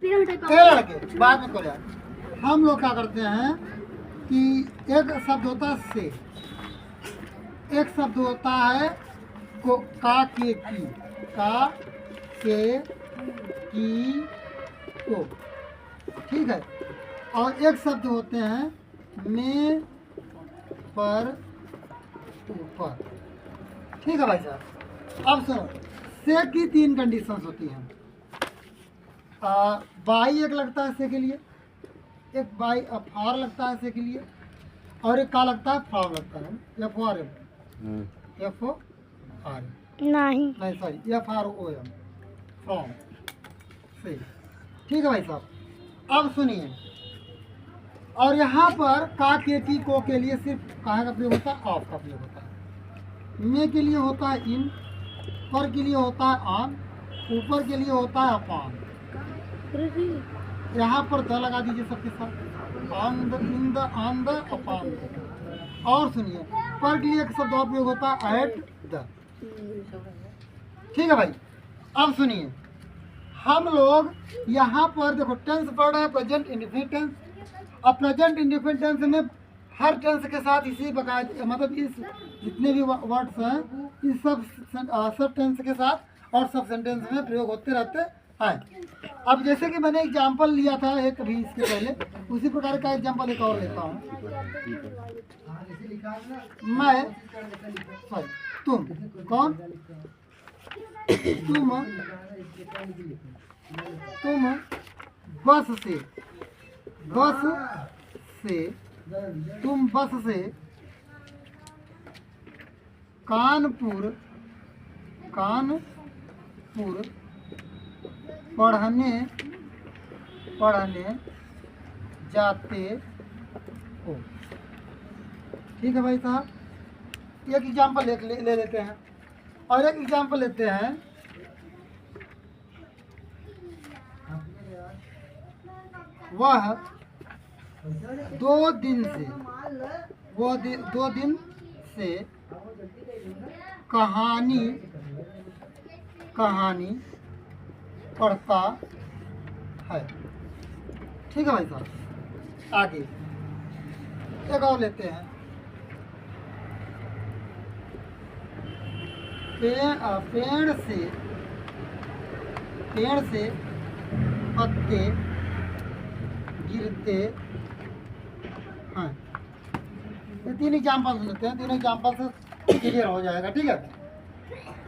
तेरह लड़के बाद में खोले। हम लोग क्या करते हैं कि एक शब्द होता है से, एक शब्द होता है को, का के की, का के की को, ठीक है। और एक शब्द होते हैं में पर ऊपर, ठीक है भाई साहब। अब सुनो, से की तीन कंडीशंस होती हैं। बाई एक लगता है से के लिए, एक बाई फार लगता है से के लिए, और एक का लगता है फ्रॉम लगता है, F O R M, F O R नहीं sorry F R O M, from से, ठीक है भाई साहब। अब सुनिए, और यहाँ पर का के की को के लिए सिर्फ कहाँ का प्रयोग होता है, ऑफ का प्रयोग होता है। में के लिए होता है इन, पर के लिए होता है ऑन, ऊपर के लिए होता है अपॉन। यहाँ पर द लगा दीजिए सबके साथ, on the, in the, on the, upon the. और सुनिए, पर के लिए एक शब्द और प्रयोग होता है एट द, ठीक है भाई। अब सुनिए, हम लोग यहाँ पर देखो टेंस पढ़ रहे हैं, प्रेजेंट इंडेफिनिट टेंस। और प्रेजेंट इंडेफिनिट टेंस में हर टेंस के साथ इसी प्रकार, मतलब इस जितने भी वर्ड्स हैं इस सब टेंस के साथ और सब सेंटेंस में प्रयोग होते रहते हैं। अब जैसे कि मैंने एग्जाम्पल लिया था एक अभी इसके पहले, उसी प्रकार का एग्जाम्पल एक और लेता हूँ। मैं सॉरी तुम, कौन तुम बस से, तुम बस से कानपुर पढ़ने जाते हो, ठीक है भाई साहब। एक एग्जाम्पल ले लेते हैं, और एक एग्जाम्पल लेते हैं। वह 2 दिन से कहानी पढ़ता है, ठीक है भाई साहब। आगे एक और लेते हैं। पेड़ से पत्ते गिरते हैं। ये 3 एग्जाम्पल लेते हैं, 3 एग्जाम्पल से क्लियर हो जाएगा, ठीक है।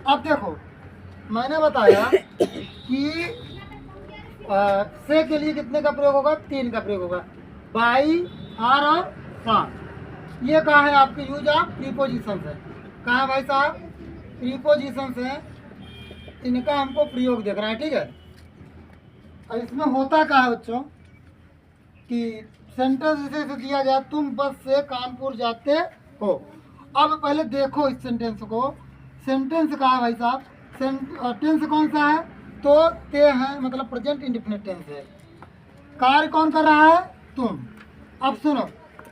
अब देखो, मैंने बताया कि से के लिए कितने का प्रयोग होगा, 3 का प्रयोग होगा, बाई, फार और फ्रॉम। ये कहा है आपके यूज ऑफ प्रीपोजिशन है, कहा है भाई साहब प्रीपोजिशन है, इनका हमको प्रयोग देखना है, ठीक है। और इसमें होता क्या है बच्चों कि सेंटेंस इसे दिया गया, तुम बस से कानपुर जाते हो। अब पहले देखो इस सेंटेंस को, सेंटेंस कहा है भाई साहब, टेंस कौन सा है, तो ते है, मतलब प्रेजेंट इंडेफिनिट टेंस है। कार्य कौन कर रहा है, तुम। अब सुनो,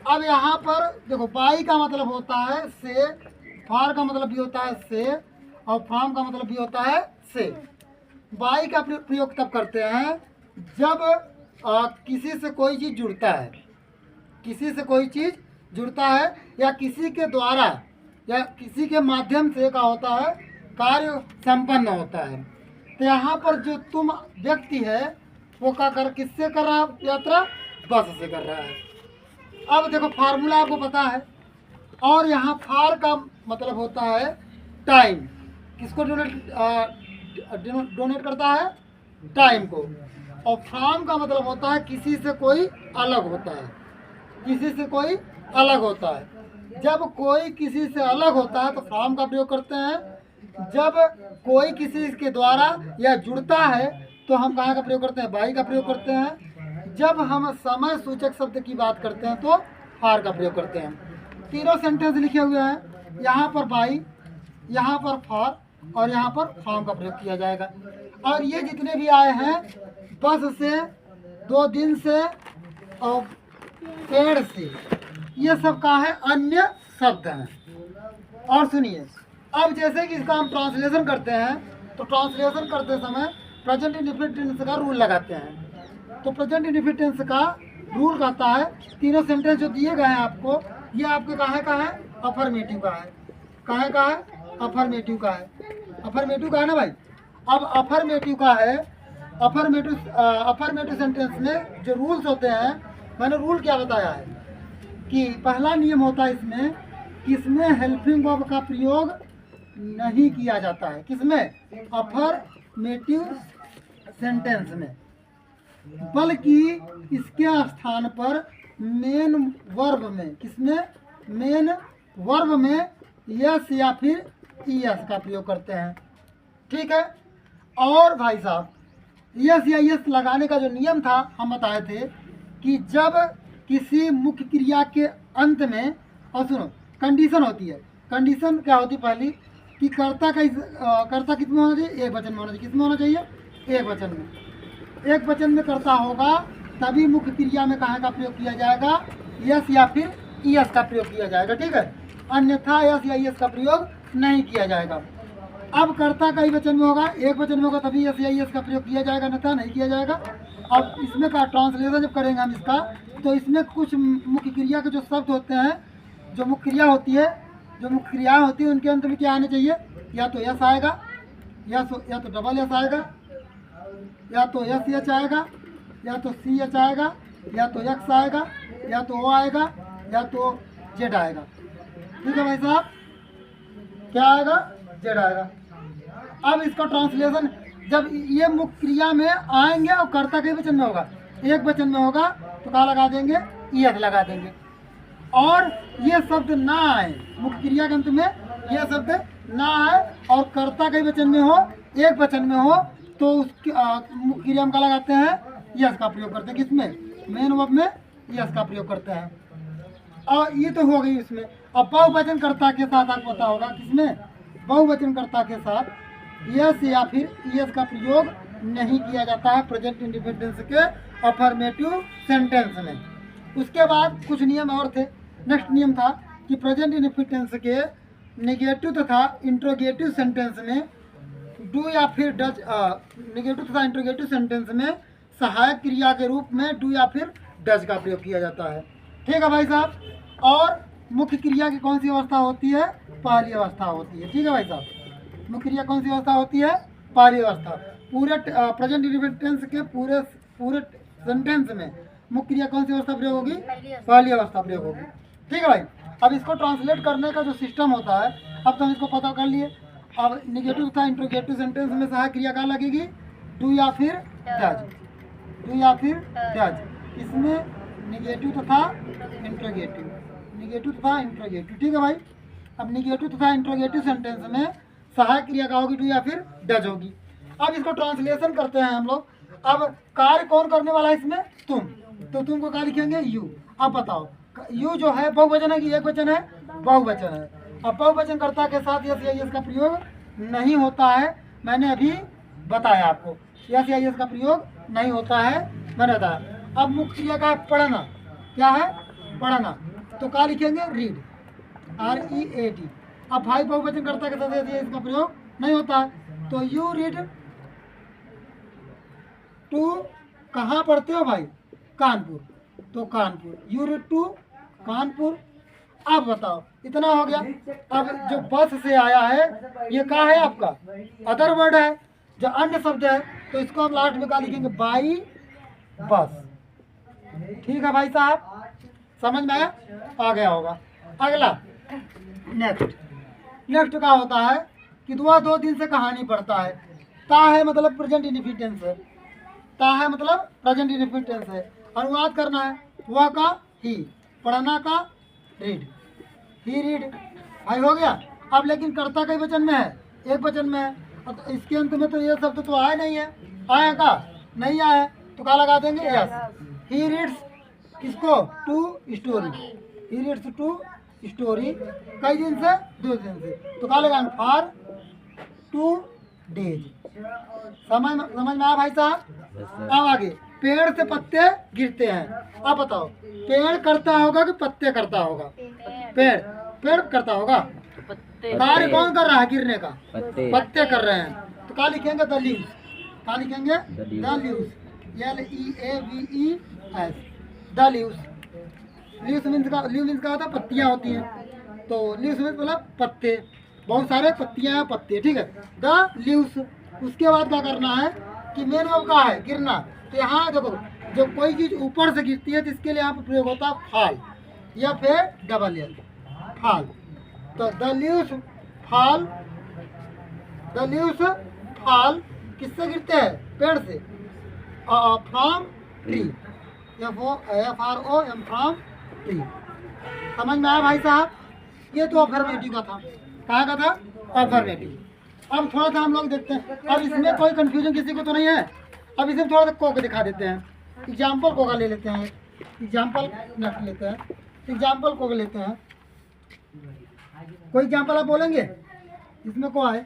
अब यहाँ पर देखो, बाई का मतलब होता है से, फार का मतलब भी होता है से, और फ्रॉम का मतलब भी होता है से। बाई का प्रयोग तब करते हैं जब किसी से कोई चीज़ जुड़ता है, किसी से कोई चीज़ जुड़ता है, या किसी के द्वारा या किसी के माध्यम से का होता है कार्य संपन्न होता है। तो यहाँ पर जो तुम व्यक्ति है वो क्या कर, किससे कर रहा है यात्रा, बस से कर रहा है। अब देखो फार्मूला आपको पता है, और यहाँ फार का मतलब होता है टाइम, किसको डोनेट करता है, टाइम को। और फ्रॉम का मतलब होता है किसी से कोई अलग होता है, किसी से कोई अलग होता है। जब कोई किसी से अलग होता है तो फ्रॉम का प्रयोग करते हैं। जब कोई किसी के द्वारा या जुड़ता है तो हम कहाँ का प्रयोग करते हैं, बाई का प्रयोग करते हैं। जब हम समय सूचक शब्द की बात करते हैं तो फार का प्रयोग करते हैं। तीनों सेंटेंस लिखे हुए हैं, यहाँ पर बाई, यहाँ पर फार और यहाँ पर फ्रॉम का प्रयोग किया जाएगा। और ये जितने भी आए हैं, बस से, 2 दिन से और पेड़ से, ये सब का है अन्य शब्द हैं। और सुनिए, अब जैसे कि इसका हम ट्रांसलेशन करते हैं तो ट्रांसलेशन करते समय प्रेजेंट इंडेफिनिट टेंस का रूल लगाते हैं। तो प्रेजेंट इंडेफिनिट टेंस का रूल कहता है तीनों सेंटेंस जो दिए गए हैं आपको, ये आपके कहाँ का है, अफर्मेटिव का है। कहाँ का है, अफर्मेटिव का है। अफर्मेटिव का है ना भाई। अब अफर्मेटिव का है, अफर्मेटिव सेंटेंस में जो रूल्स होते हैं, मैंने रूल क्या बताया है कि पहला नियम होता है इसमें कि इसमें हेल्पिंग वर्ब का प्रयोग नहीं किया जाता है। किसमें, अफर्मेटिव सेंटेंस में, बल्कि इसके स्थान पर मेन वर्ब में, किसमें, मेन वर्ब में यस या फिर ईएस का प्रयोग करते हैं। ठीक है। और भाई साहब यस या यस लगाने का जो नियम था हम बताए थे कि जब किसी मुख्य क्रिया के अंत में, और सुनो कंडीशन होती है। कंडीशन क्या होती है पहली कि कर्ता किस में होना चाहिए, एक वचन में होना चाहिए। किस में होना चाहिए, एक वचन में। एक वचन में कर्ता होगा तभी मुख्य क्रिया में कहाँ का प्रयोग किया जाएगा, यस या फिर ईएस का प्रयोग किया जाएगा। ठीक है, अन्यथा यस या ईएस का प्रयोग नहीं किया जाएगा। अब कर्ता कई वचन में होगा, एक वचन में होगा तभी यस या ईएस का प्रयोग किया जाएगा, अन्यथा नहीं किया जाएगा। अब इसमें का ट्रांसलेशन जब करेंगे हम इसका, तो इसमें कुछ मुख्य क्रिया के जो शब्द होते हैं, जो मुख्य क्रिया होती है, जो मुख्य क्रियाएँ होती है, उनके अंत में क्या आने चाहिए, या तो यस आएगा, या तो डबल यस आएगा, या तो यस एच आएगा, या तो सी एच आएगा, या तो एक्स आएगा, या तो ओ आएगा, या तो जेड आएगा। ठीक है भाई साहब, क्या आएगा, जेड आएगा। अब इसका ट्रांसलेशन जब ये मुख्य क्रिया में आएंगे और कर्ता के वचन में होगा, एक वचन में होगा तो क्या लगा देंगे, ईएस लगा देंगे। और ये शब्द ना आए मुख्य क्रिया के अंत में, ये शब्द ना आए और कर्ता के वचन में हो, एक वचन में हो, तो उसकी मुख्य क्रिया में क्या लगाते हैं, यस का प्रयोग करते हैं। किसमें, मेन वर्ब में यस का प्रयोग करते हैं। और ये तो हो गई इसमें। अब बहुवचन कर्ता के साथ आपको पता होगा, किसमें, बहुवचन कर्ता के साथ यस या फिर ईएस का प्रयोग नहीं किया जाता है प्रेजेंट इंडिपेंडेंस के अफर्मेटिव सेंटेंस में। उसके बाद कुछ नियम और थे। नेक्स्ट नियम था कि प्रेजेंट इंडिपेंडेंस के नेगेटिव तथा इंट्रोगेटिव सेंटेंस में डू या फिर डज, नेगेटिव तथा इंट्रोगेटिव सेंटेंस में सहायक क्रिया के रूप में डू या फिर डज का प्रयोग किया जाता है। ठीक है भाई साहब। और मुख्य क्रिया की कौन सी अवस्था होती है, पहली अवस्था होती है। ठीक है भाई साहब, मुख्य क्रिया कौन सी अवस्था होती है, पहली अवस्था। पूरे प्रेजेंट इंडिपेंडेंस के पूरे सेंटेंस में मुख्य क्रिया कौन सी अवस्था प्रयोग होगी, पहली अवस्था प्रयोग होगी। ठीक है भाई। अब इसको ट्रांसलेट करने का जो सिस्टम होता है, अब तो हम इसको पता कर लिए। अब निगेटिव तथा इंट्रोगेटिव सेंटेंस में सहायक क्रिया क्या लगेगी, डू या फिर डज, डू या फिर डज। इसमें निगेटिव तथा इंट्रोगेटिव, निगेटिव तथा इंट्रोगेटिव। ठीक है भाई। अब निगेटिव तथा इंट्रोगेटिव सेंटेंस में सहायक क्रिया का होगी, डू या फिर डज होगी। अब इसको ट्रांसलेशन करते हैं हम लोग। अब कार्य कौन करने वाला है इसमें, तुम, तो तुमको क्या लिखेंगे, यू। अब बताओ यू जो है बहुवचन है कि एक वचन है, बहुवचन है। अब बहुवचन कर्ता के साथ यस या यस का प्रयोग नहीं होता है, मैंने अभी बताया आपको, यस या यस का प्रयोग नहीं होता है, मैंने बताया। अब मुख्य क्रिया का है पढ़ना, क्या है, पढ़ना, तो क्या लिखेंगे, रीड, READ। अब भाई बहुवचन कर्ता के साथ यस या यस का प्रयोग नहीं होता है, तो यू रीड टू, कहाँ पढ़ते हो भाई, कानपुर, तो Kanpur, you read to Kanpur. अब बताओ, इतना हो गया। अब जो बस से आया है ये क्या है आपका, अदर वर्ड है, जो अन्य शब्द है, तो इसको हम लास्ट में क्या लिखेंगे, बाई बस। ठीक है भाई साहब, समझ में आया, आ गया होगा। अगला नेक्स्ट क्या होता है कि दो दिन से कहानी पढ़ता है। ता है मतलब प्रेजेंट इंडिफिनिट है, ता है मतलब प्रेजेंट इंडिफिनिट है। अनुवाद करना है, वह का ही, पढ़ना का रीड, ही रीड। भाई हो गया। अब लेकिन कर्ता कई वचन में है, एक वचन में है, अब इसके अंत में तो ये शब्द तो आया नहीं है, आया का नहीं आया, तो क्या लगा देंगे, यस। ही रीड्स किसको, to story, he reads to story. कई दिन से, 2 दिन से, तो क्या लगाएंगे, फॉर 2 डेज। समझ में आया भाई साहब। अब आगे, पेड़ से पत्ते गिरते हैं। अब बताओ पेड़ करता होगा कि पत्ते करता होगा, पेड़ करता होगा, कार्य कौन कर रहा है, गिरने का, पत्ते कर रहे हैं, तो क्या लिखेंगे, द लीव्स, क्या लिखेंगे, the leaves. LEAVES, the leaves. Leaves means का होता है पत्तियाँ होती हैं, तो लीव्स मीन्स मतलब पत्ते, बहुत सारे पत्तियाँ हैं, पत्ते, ठीक है, द लीव्स। उसके बाद क्या करना है कि मेन वर्ब का है गिरना। तो यहाँ देखो, जब कोई चीज़ ऊपर से गिरती है तो इसके लिए यहाँ पर प्रयोग होता है फॉल या फिर डबल एल, फॉल। तो the leaves fall, the leaves fall किससे गिरते हैं? पेड़ से, from tree, FROM, from tree. समझ में आया भाई साहब? ये तो अफर्मेटिव का था। कहाँ का था? अफर्मेटिव। अब थोड़ा सा हम लोग देखते हैं, अब इसमें कोई कंफ्यूजन किसी को तो नहीं है। अब इसे थोड़ा सा को के दिखा देते हैं। एग्जाम्पल को का ले लेते हैं, एग्जाम्पल नेट लेते हैं, एग्जाम्पल को लेते हैं। कोई एग्जाम्पल आप बोलेंगे इसमें को आए?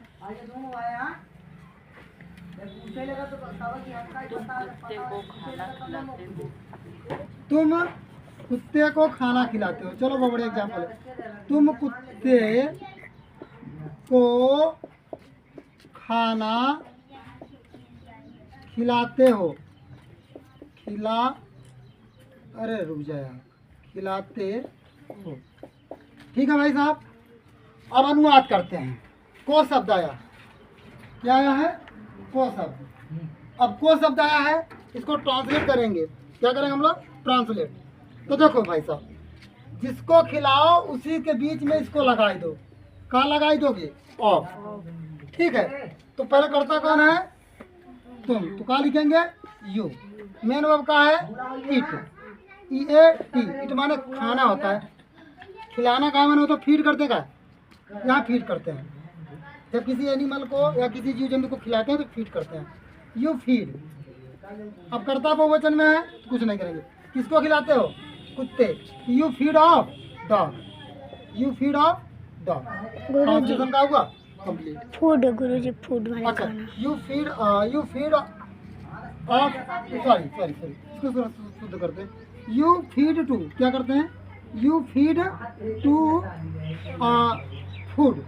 तुम कुत्ते को खाना खिलाते हो। चलो बहुत बढ़िया एग्जाम्पल है। तुम कुत्ते को खाना खिलाते हो, अरे रुक जाए यार, खिलाते हो। ठीक है भाई साहब। अब अनुवाद करते हैं। को शब्द आया, क्या आया है? को शब्द। अब को शब्द आया है, इसको ट्रांसलेट करेंगे। क्या करेंगे हम लोग? ट्रांसलेट। तो देखो भाई साहब, जिसको खिलाओ उसी के बीच में इसको लगाई दो। कहाँ लगाई दोगे? ऑफ। ठीक है, तो पहले करता कौन है? तुम। तो कहाँ लिखेंगे? यू। मेन वर्ब का है ईट, EAT, ईट माने खाना होता है। खिलाना का माने होता है फीड करते का, यहाँ फीड करते हैं। जब किसी एनिमल को या किसी जीव जंतु को खिलाते हैं तो फीड करते हैं, यू फीड। अब कर्ता बहुवचन में है तो कुछ नहीं करेंगे। किसको खिलाते हो? कुत्ते। You feed of dog, you feed of dog. Translation का हुआ कंप्लीट। फूड गुरुजी, फूड वाला अच्छा, खाना। यू फीड ऑफ, सॉरी इसको शुद्ध करते हैं। यू फीड टू, क्या करते हैं? You feed to food,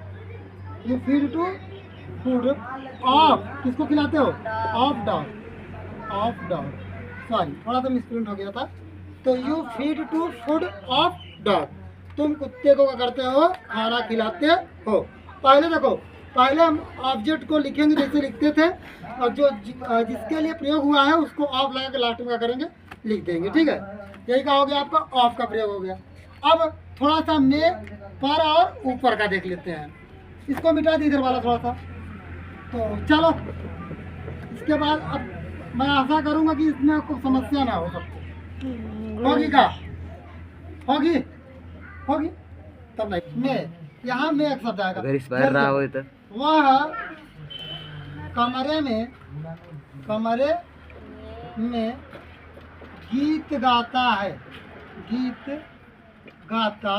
you feed to food of, किसको खिलाते हो? Of dog, of dog. Sorry थोड़ा सा मिसप्रिंट हो गया था। तो you feed to food of dog, तुम कुत्ते को क्या करते हो? खाना खिलाते हो। पहले देखो, पहले हम ऑब्जेक्ट को लिखेंगे जैसे लिखते थे, और जो जिसके लिए प्रयोग हुआ है उसको ऑफ लगा के लास्ट में क्या करेंगे? लिख देंगे। ठीक है, यही का हो गया आपका, ऑफ का प्रयोग हो गया। अब थोड़ा सा में, पर और ऊपर का देख लेते हैं। इसको मिटा दी इधर वाला थोड़ा सा। तो चलो, इसके बाद अब मैं आशा करूंगा कि इसमें कोई समस्या ना हो सबको। होगी का? होगी तब नहीं। में, यहाँ में एक शब्द आएगा। अगर इस बार रहा हो तो वह कमरे में गीत गाता है, गीत गाता।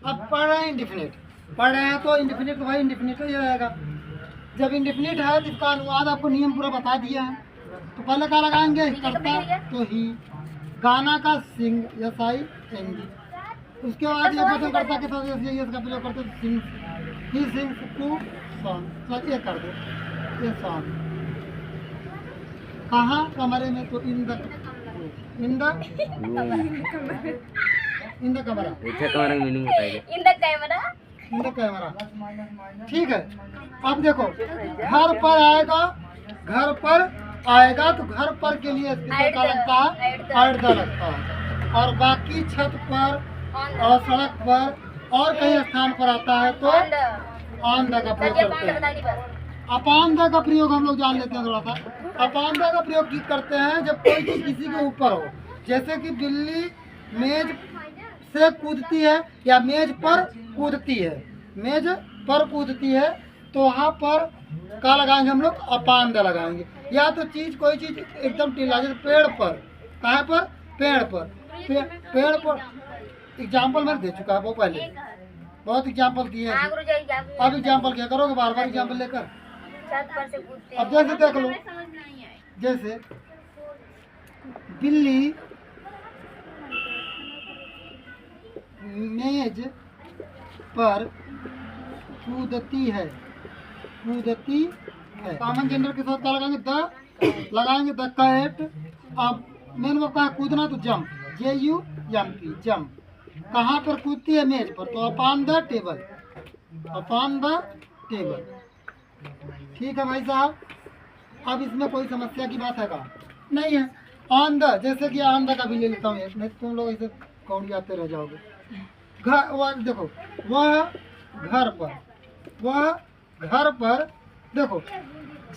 अब पढ़ रहे हैं इंडिफिनिट, पढ़ रहे हैं तो इंडिफिनिट तो भाई इंडिफिनिट ही रहेगा। जब इंडिफिनिट है तो इसका अनुवाद आपको नियम पूरा बता दिया है। तो पहले क्या लगाएंगे? करता तो ही, गाना का सिंग, SING। उसके बाद ये वचन कर्ता के साथ इसका प्रयोग करते हैं, सिंग, ही सिंग्स टू सॉन्ग। तो ये कर दो, ये सॉन्ग। कहाँ? कमरे में। तो इन द कमरा, अच्छा कमरा मीनिंग बताइए। In the camera. ठीक है। अब देखो, घर पर आएगा, घर पर आएगा तो घर पर के लिए क्या लगता है? एट द लगता है। और बाकी छत पर और सड़क पर और कई स्थान पर आता है तो ऑन द का प्रयोग करते हैं। अपान द का प्रयोग हम लोग जान लेते हैं थोड़ा सा। अपान द का प्रयोग करते हैं जब कोई चीज किसी के ऊपर हो, जैसे कि बिल्ली मेज से कूदती है या मेज पर कूदती है, मेज पर कूदती है, तो वहाँ पर क्या लगाएंगे हम लोग? अपान द लगाएंगे। या तो चीज, कोई चीज एकदम टीला, जैसे पेड़ पर, कहाँ पर? पेड़ पर, पेड़ पर। एग्जाम्पल मैं दे चुका है वो पहले, बहुत एग्जाम्पल किए हैं। अब एग्जाम्पल क्या करोगे? बार बार एग्जाम्पल लेकर। अब जैसे देख लो, जैसे बिल्ली मेज पर कूदती है, कॉमन जेंडर के साथ क्या लगाएंगे? द लगाएंगे द कैट। अब मैंने वो कहा कूदना तो जंप, JUMP जंप। कहाँ पर कूदती है? मेज पर, तो upon the table, upon the table. ठीक है भाई साहब, अब इसमें कोई समस्या की बात है का? नहीं है। ऑन द, जैसे कि ऑन द का भी ले लेता हूँ, नहीं तुम लोग इसे कौड़ी आते रह जाओगे। घर, वह देखो, वह घर पर, वह घर पर। देखो,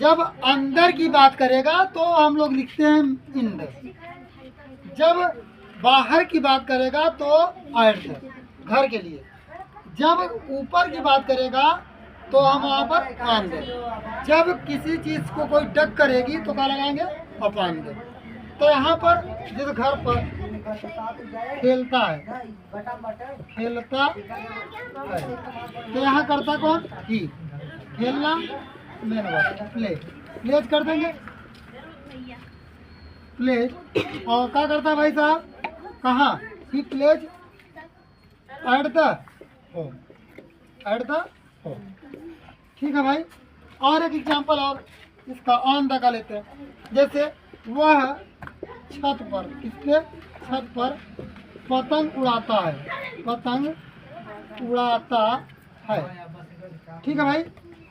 जब अंदर की बात करेगा तो हम लोग लिखते हैं इन द, जब बाहर की बात करेगा तो एट द, घर के लिए। जब ऊपर की बात करेगा तो हम वहाँ पर ऑन द। जब किसी चीज़ को कोई टक करेगी तो क्या लगाएंगे? Upon the. तो यहाँ पर जैसे घर पर खेलता है, खेलता है, तो यहाँ करता कौन? ही। खेलना मेन वर्ड, प्ले, प्लेज कर देंगे, प्लेज। और क्या करता है भाई साहब? कहाँ? He plays at the home, at the home. ठीक है भाई। और एक एग्जांपल और इसका ऑन द का लेते हैं। जैसे वह छत पर, किसके? छत पर पतंग उड़ाता है, पतंग उड़ाता है। ठीक है भाई।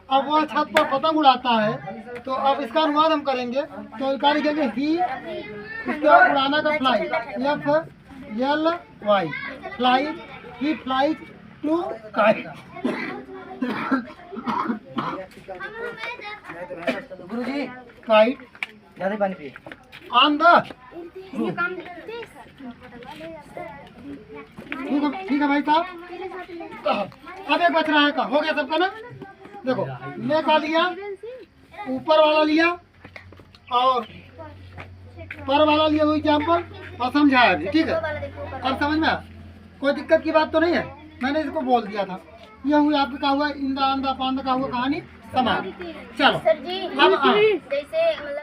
अब वह छत पर पतंग उड़ाता है, तो अब इसका अनुवाद हम करेंगे, तो क्या लिखेंगे? ही, इसका उड़ाना का fly, FLY, fly, he flies to kite. गुरुजी काइट ज्यादा पानी पिए। On the. ठीक है भाई साहब। अब एक बच रहा है का, हो गया सबका ना? देखो, मैं का लिया, ऊपर वाला लिया और पर वाला लिया, वही एग्जाम्पल, और समझाया भी। ठीक है, अब समझ में आया? कोई दिक्कत की बात तो नहीं है? मैंने इसको बोल दिया था। यह हुआ आपका क्या हुआ? In the, on the, upon the का हुआ कहानी समाप्त। चलो सर जी, अब जैसे मतलब